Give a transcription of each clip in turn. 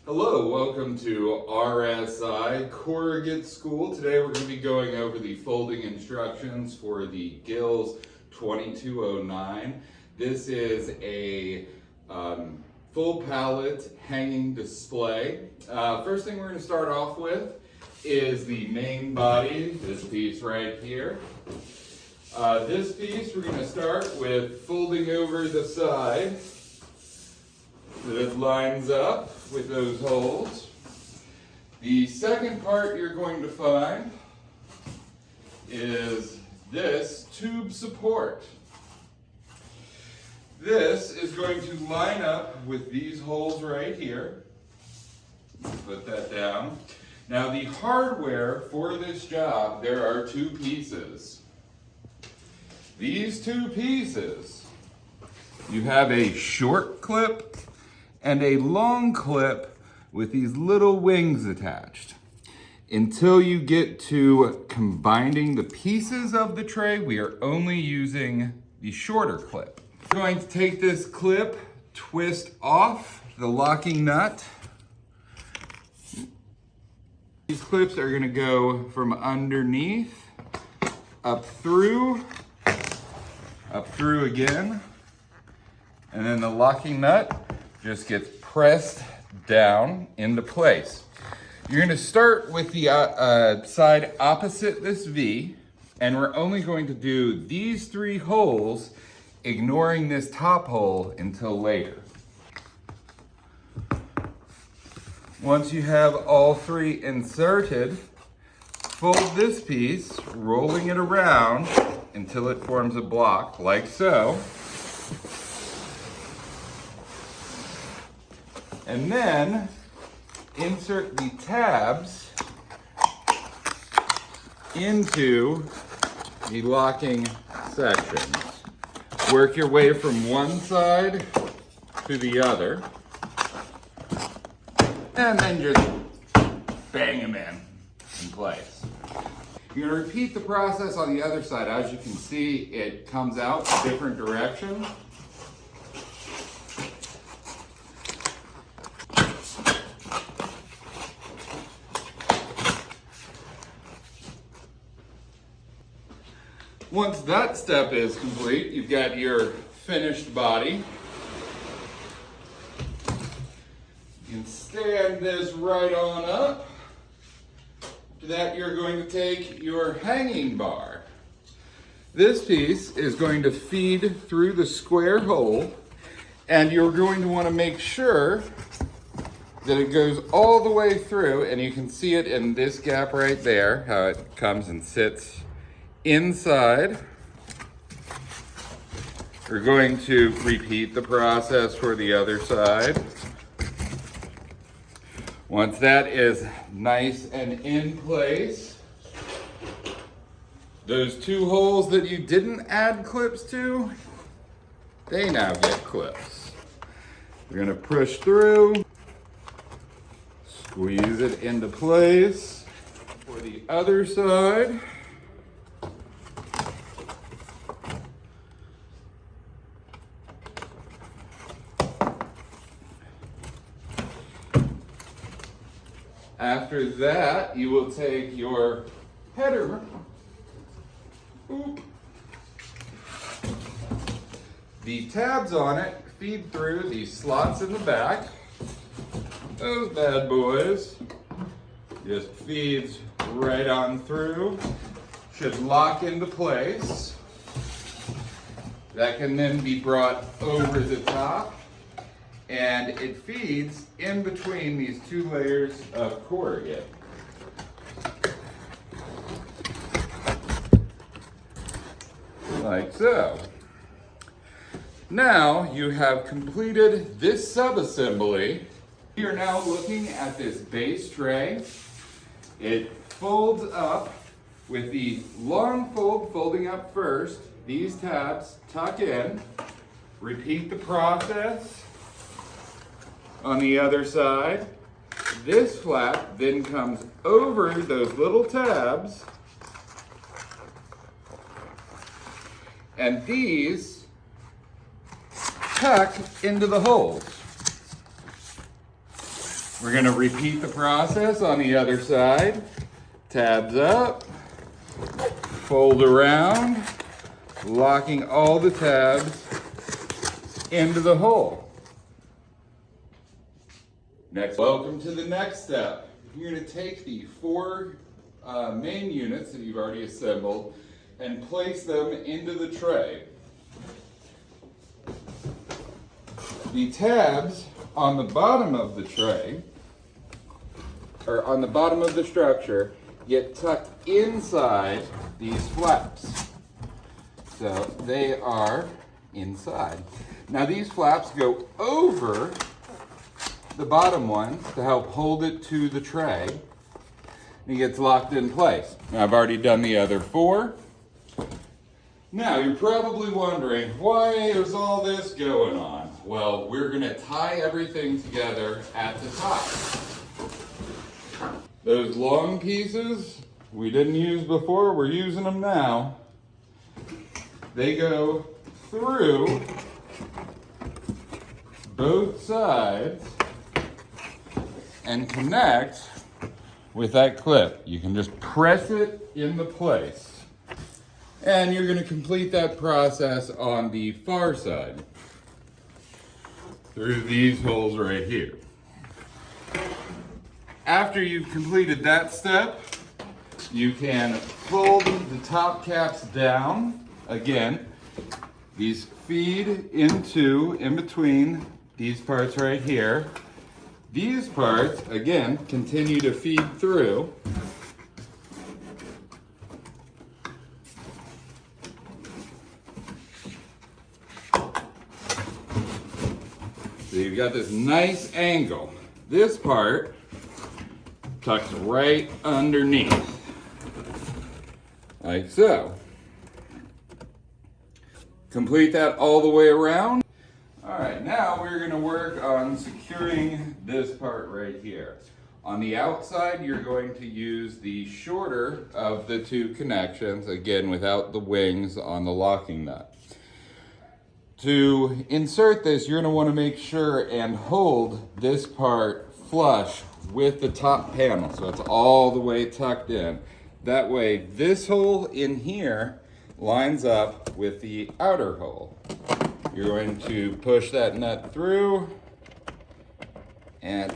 Hello, welcome to RSI Corrugate School. Today we're going to be going over the folding instructions for the Gills 2209. This is a full pallet hanging display. First thing we're going to start off with is the main body, this piece right here. This piece we're going to start with folding over the side so that it lines up with those holes. The second part you're going to find is this tube support. This is going to line up with these holes right here. Put that down. Now the hardware for this job, there are two pieces. These two pieces, you have a short clip and a long clip with these little wings attached. Until you get to combining the pieces of the tray, we are only using the shorter clip. I'm going to take this clip, twist off the locking nut. These clips are gonna go from underneath, up through again, and then the locking nut just gets pressed down into place. You're gonna start with the side opposite this V, and we're only going to do these three holes, ignoring this top hole until later. Once you have all three inserted, fold this piece, rolling it around until it forms a block, like so. And then insert the tabs into the locking sections. Work your way from one side to the other, and then just bang them in place. You're gonna repeat the process on the other side. As you can see, it comes out a different direction. Once that step is complete, you've got your finished body. You can stand this right on up. After that, you're going to take your hanging bar. This piece is going to feed through the square hole, and you're going to want to make sure that it goes all the way through, and you can see it in this gap right there, how it comes and sits inside. We're going to repeat the process for the other side. Once that is nice and in place, those two holes that you didn't add clips to, they now get clips. We're gonna push through, squeeze it into place. For the other side, after that, you will take your header, the tabs on it feed through these slots in the back. Those bad boys just feeds right on through, should lock into place. That can then be brought over the top, and it feeds in between these two layers of corrugate. Like so. Now you have completed this sub-assembly. We are now looking at this base tray. It folds up with the long fold folding up first. These tabs tuck in. Repeat the process on the other side. This flap then comes over those little tabs, and these tuck into the holes. We're going to repeat the process on the other side. Tabs up, fold around, locking all the tabs into the hole. Next, welcome to the next step. You're going to take the four main units that you've already assembled and place them into the tray. The tabs on the bottom of the tray, or on the bottom of the structure, get tucked inside these flaps. So they are inside. Now these flaps go over the bottom one to help hold it to the tray. It gets locked in place. Now, I've already done the other four. Now you're probably wondering, why is all this going on? Well, we're going to tie everything together at the top. Those long pieces we didn't use before, we're using them now. They go through both sides and connect with that clip. You can just press it into place. And you're going to complete that process on the far side through these holes right here. After you've completed that step, you can fold the top caps down. Again, these feed in between these parts right here. These parts, again, continue to feed through. So you've got this nice angle. This part tucks right underneath, like so. Complete that all the way around. All right, now we're going to work on securing this part right here. On the outside, you're going to use the shorter of the two connections, again, without the wings on the locking nut. To insert this, you're going to want to make sure and hold this part flush with the top panel, so it's all the way tucked in. That way, this hole in here lines up with the outer hole. You're going to push that nut through and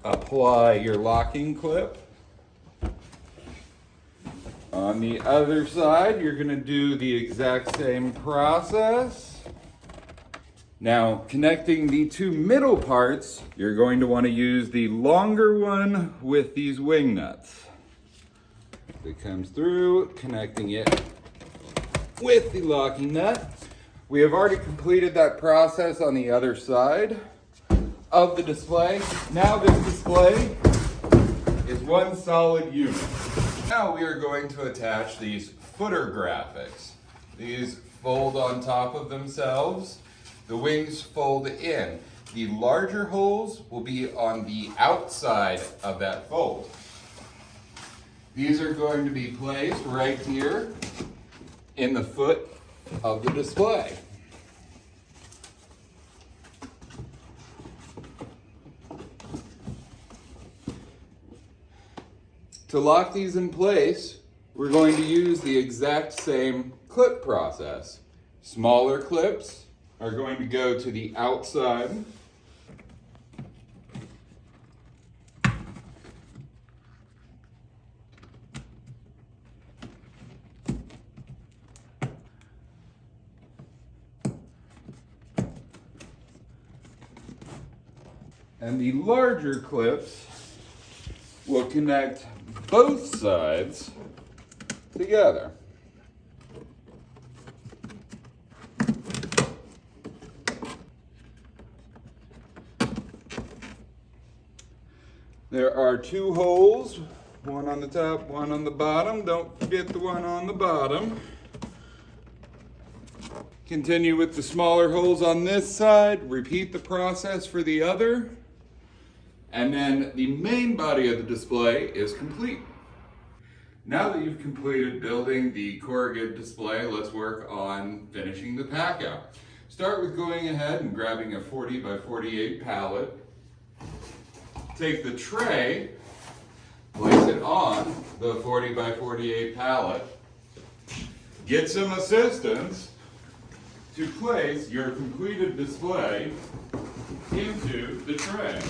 apply your locking clip. On the other side, you're going to do the exact same process. Now, connecting the two middle parts, you're going to want to use the longer one with these wing nuts. It comes through, connecting it with the locking nut. We have already completed that process on the other side of the display. Now this display is one solid unit. Now we are going to attach these footer graphics. These fold on top of themselves. The wings fold in. The larger holes will be on the outside of that fold. These are going to be placed right here in the foot of the display. To lock these in place, we're going to use the exact same clip process. Smaller clips are going to go to the outside. And the larger clips will connect both sides together. There are two holes, one on the top, one on the bottom. Don't forget the one on the bottom. Continue with the smaller holes on this side. Repeat the process for the other. And then the main body of the display is complete. Now that you've completed building the corrugated display, let's work on finishing the pack out. Start with going ahead and grabbing a 40 by 48 pallet. take the tray, place it on the 40 by 48 pallet, get some assistance to place your completed display into the tray.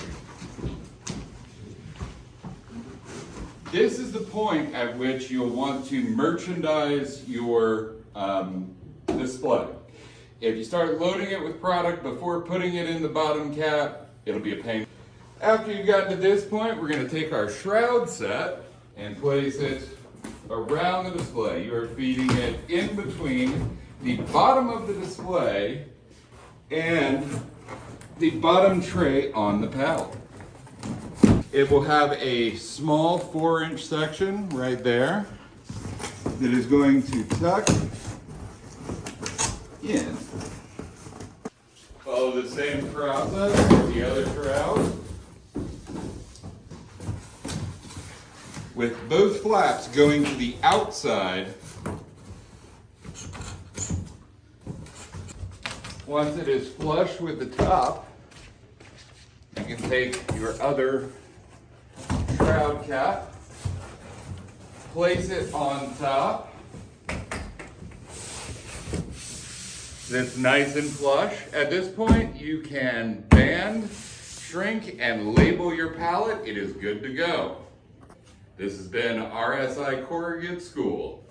This is the point at which you'll want to merchandise your display. If you start loading it with product before putting it in the bottom cap, it'll be a pain. After you've gotten to this point, we're going to take our shroud set and place it around the display. You are feeding it in between the bottom of the display and the bottom tray on the pallet. It will have a small 4-inch section right there that is going to tuck in. Follow the same process as the other shroud, with both flaps going to the outside. Once it is flush with the top, you can take your other shroud cap, place it on top. It's nice and flush. At this point, you can band, shrink, and label your pallet. It is good to go. This has been RSI Corrugate School.